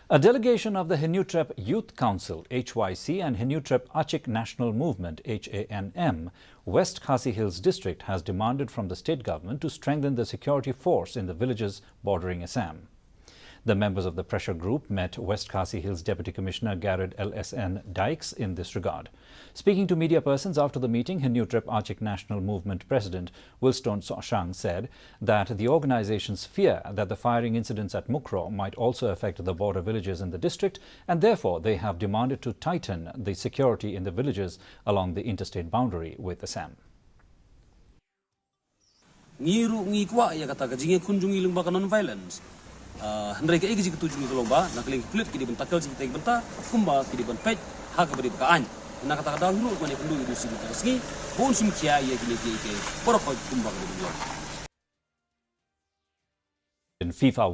A delegation of the Henutrep Youth Council (HYC) and Henutrep Achik National Movement (HANM) West Khasi Hills district has demanded from the state government to strengthen the security force in the villages bordering Assam. The members of the pressure group met West Khasi Hills Deputy Commissioner Garrod LSN Dykes in this regard. Speaking to media persons after the meeting, Henutrep Achik National Movement President Wilstone Soshang said that the organizations fear that the firing incidents at Mukro might also affect the border villages in the district, and therefore they have demanded to tighten the security in the villages along the interstate boundary with Assam. Non-violence. Hendrai ke igi ketujuh ni lomba nak keling kulit kidi bentakal sing teg benta kumba kidi ben pej hak beri kaan nak kata kata hulu mane kundu idu sing terski bon sim kia ye kini ke porok kumba kidi. In FIFA